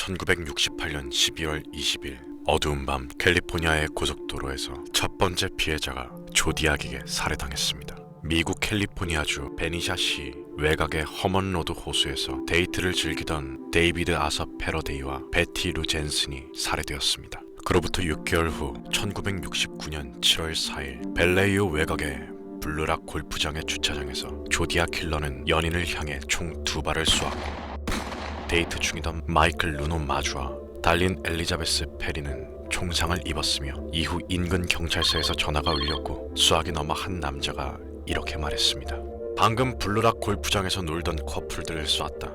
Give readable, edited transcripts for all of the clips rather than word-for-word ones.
1968년 12월 20일 어두운 밤 캘리포니아의 고속도로에서 첫 번째 피해자가 조디악에게 살해당했습니다. 미국 캘리포니아주 베니샤시 외곽의 허먼로드 호수에서 데이트를 즐기던 데이비드 아서 패러데이와 베티 루 젠슨이 살해되었습니다. 그로부터 6개월 후 1969년 7월 4일 벨레이오 외곽의 블루락 골프장의 주차장에서 조디악 킬러는 연인을 향해 총 2발을 쏘았고 데이트 중이던 마이클 루노 마주와 달린 엘리자베스 페리는 총상을 입었으며 이후 인근 경찰서에서 전화가 울렸고 수학이 넘어 한 남자가 이렇게 말했습니다. 방금 블루락 골프장에서 놀던 커플들을 쐈다.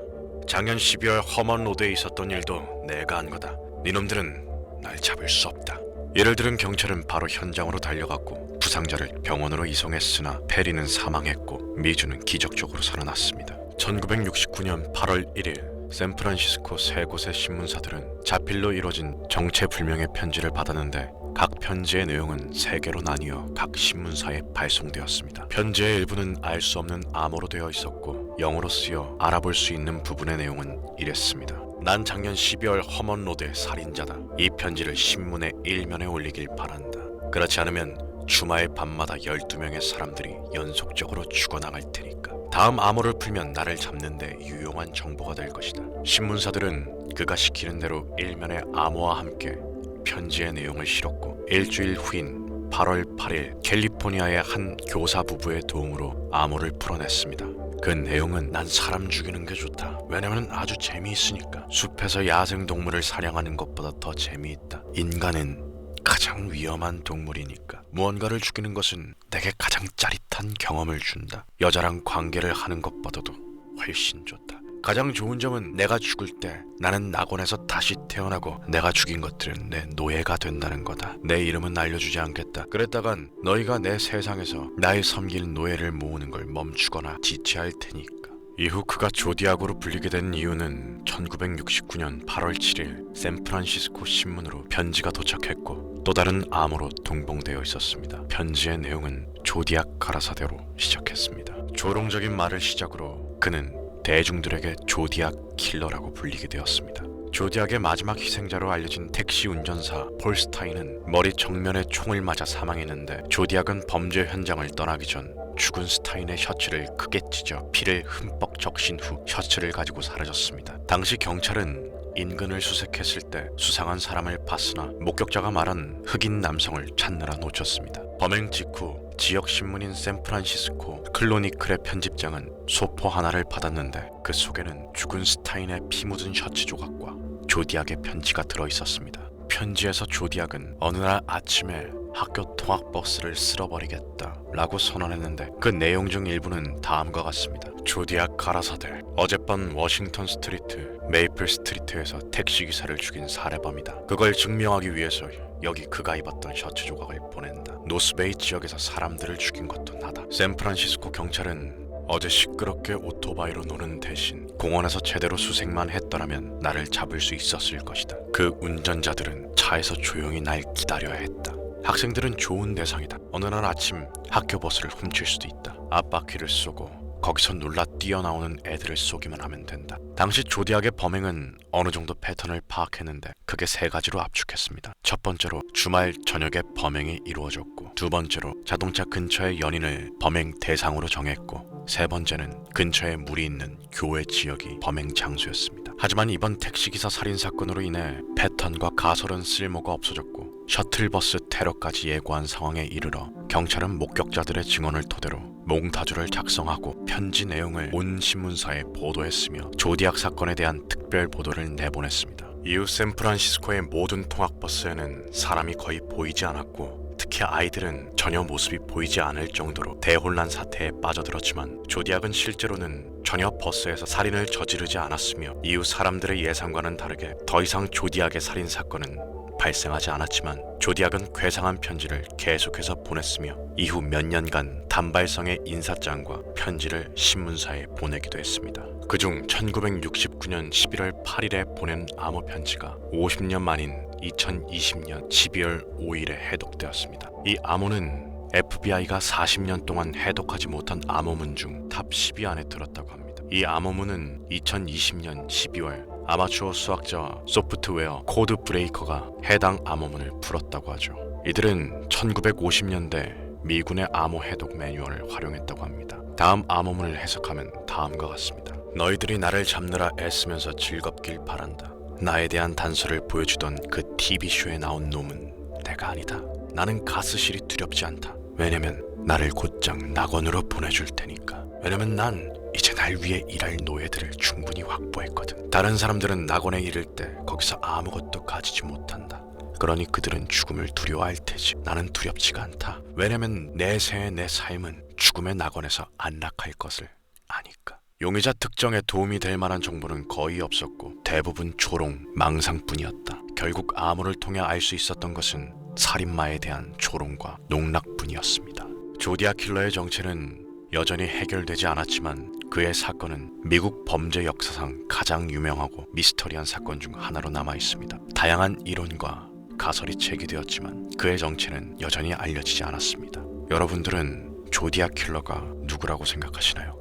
작년 12월 허먼로드에 있었던 일도 내가 한 거다. 니놈들은 날 잡을 수 없다. 이를 들은 경찰은 바로 현장으로 달려갔고 부상자를 병원으로 이송했으나 페리는 사망했고 미주는 기적적으로 살아났습니다. 1969년 8월 1일 샌프란시스코 세 곳의 신문사들은 자필로 이뤄진 정체불명의 편지를 받았는데 각 편지의 내용은 3개로 나뉘어 각 신문사에 발송되었습니다. 편지의 일부는 알 수 없는 암호로 되어 있었고 영어로 쓰여 알아볼 수 있는 부분의 내용은 이랬습니다. 난 작년 12월 허먼로드의 살인자다. 이 편지를 신문의 일면에 올리길 바란다. 그렇지 않으면 주말 밤마다 12명의 사람들이 연속적으로 죽어나갈 테니까. 다음 암호를 풀면 나를 잡는데 유용한 정보가 될 것이다. 신문사들은 그가 시키는 대로 일면의 암호와 함께 편지의 내용을 실었고 일주일 후인 8월 8일 캘리포니아의 한 교사 부부의 도움으로 암호를 풀어냈습니다. 그 내용은 난 사람 죽이는 게 좋다. 왜냐면 아주 재미있으니까. 숲에서 야생동물을 사냥하는 것보다 더 재미있다. 인간은 가장 위험한 동물이니까. 무언가를 죽이는 것은 내게 가장 짜릿한 경험을 준다. 여자랑 관계를 하는 것보다도 훨씬 좋다. 가장 좋은 점은 내가 죽을 때 나는 낙원에서 다시 태어나고 내가 죽인 것들은 내 노예가 된다는 거다. 내 이름은 알려주지 않겠다. 그랬다간 너희가 내 세상에서 나의 섬길 노예를 모으는 걸 멈추거나 지체할 테니까. 이후 그가 조디악으로 불리게 된 이유는 1969년 8월 7일 샌프란시스코 신문으로 편지가 도착했고 또 다른 암호로 동봉되어 있었습니다. 편지의 내용은 조디악 가라사대로 시작했습니다. 조롱적인 말을 시작으로 그는 대중들에게 조디악 킬러라고 불리게 되었습니다. 조디악의 마지막 희생자로 알려진 택시 운전사 폴 스타인은 머리 정면에 총을 맞아 사망했는데 조디악은 범죄 현장을 떠나기 전 죽은 스타인의 셔츠를 크게 찢어 피를 흠뻑 적신 후 셔츠를 가지고 사라졌습니다. 당시 경찰은 인근을 수색했을 때 수상한 사람을 봤으나 목격자가 말한 흑인 남성을 찾느라 놓쳤습니다. 범행 직후 지역 신문인 샌프란시스코 클로니클의 편집장은 소포 하나를 받았는데 그 속에는 죽은 스타인의 피 묻은 셔츠 조각과 조디악의 편지가 들어있었습니다. 편지에서 조디악은 어느 날 아침에 학교 통학버스를 쓸어버리겠다 라고 선언했는데 그 내용 중 일부는 다음과 같습니다. 조디악 가라사대 어젯밤 워싱턴 스트리트 메이플 스트리트에서 택시기사를 죽인 살해범이다. 그걸 증명하기 위해서 여기 그가 입었던 셔츠 조각을 보낸다. 노스베이 지역에서 사람들을 죽인 것도 나다. 샌프란시스코 경찰은 어제 시끄럽게 오토바이로 노는 대신 공원에서 제대로 수색만 했더라면 나를 잡을 수 있었을 것이다. 그 운전자들은 차에서 조용히 날 기다려야 했다. 학생들은 좋은 대상이다. 어느 날 아침 학교 버스를 훔칠 수도 있다. 앞바퀴를 쏘고 거기서 놀라 뛰어나오는 애들을 쏘기만 하면 된다. 당시 조디악의 범행은 어느 정도 패턴을 파악했는데 크게 3가지로 압축했습니다. 첫 번째로 주말 저녁에 범행이 이루어졌고, 두 번째로 자동차 근처의 연인을 범행 대상으로 정했고, 세 번째는 근처에 물이 있는 교외 지역이 범행 장소였습니다. 하지만 이번 택시기사 살인사건으로 인해 패턴과 가설은 쓸모가 없어졌고 셔틀버스 테러까지 예고한 상황에 이르러 경찰은 목격자들의 증언을 토대로 몽타주를 작성하고 편지 내용을 온 신문사에 보도했으며 조디악 사건에 대한 특별 보도를 내보냈습니다. 이후 샌프란시스코의 모든 통학버스에는 사람이 거의 보이지 않았고 특히 아이들은 전혀 모습이 보이지 않을 정도로 대혼란 사태에 빠져들었지만 조디악은 실제로는 전혀 버스에서 살인을 저지르지 않았으며 이후 사람들의 예상과는 다르게 더 이상 조디악의 살인사건은 발생하지 않았지만 조디악은 괴상한 편지를 계속해서 보냈으며 이후 몇 년간 단발성의 인사장과 편지를 신문사에 보내기도 했습니다. 그중 1969년 11월 8일에 보낸 암호 편지가 50년 만인 2020년 12월 5일에 해독되었습니다. 이 암호는 FBI가 40년 동안 해독하지 못한 암호문 중 탑 10위 안에 들었다고 합니다. 이 암호문은 2020년 12월 아마추어 수학자와 소프트웨어 코드 브레이커가 해당 암호문을 풀었다고 하죠. 이들은 1950년대 미군의 암호 해독 매뉴얼을 활용했다고 합니다. 다음 암호문을 해석하면 다음과 같습니다. 너희들이 나를 잡느라 애쓰면서 즐겁길 바란다. 나에 대한 단서를 보여주던 그 TV쇼에 나온 놈은 내가 아니다. 나는 가스실이 두렵지 않다. 왜냐면 나를 곧장 낙원으로 보내줄 테니까. 왜냐면 난 이제 날 위해 일할 노예들을 충분히 확보했거든. 다른 사람들은 낙원에 이를 때 거기서 아무것도 가지지 못한다. 그러니 그들은 죽음을 두려워할 테지. 나는 두렵지가 않다. 왜냐면 내 생의 내 삶은 죽음의 낙원에서 안락할 것을 아니까. 용의자 특정에 도움이 될 만한 정보는 거의 없었고 대부분 조롱, 망상뿐이었다. 결국 암호를 통해 알 수 있었던 것은 살인마에 대한 조롱과 농락뿐이었습니다. 조디악 킬러의 정체는 여전히 해결되지 않았지만 그의 사건은 미국 범죄 역사상 가장 유명하고 미스터리한 사건 중 하나로 남아 있습니다. 다양한 이론과 가설이 제기되었지만 그의 정체는 여전히 알려지지 않았습니다. 여러분들은 조디악 킬러가 누구라고 생각하시나요?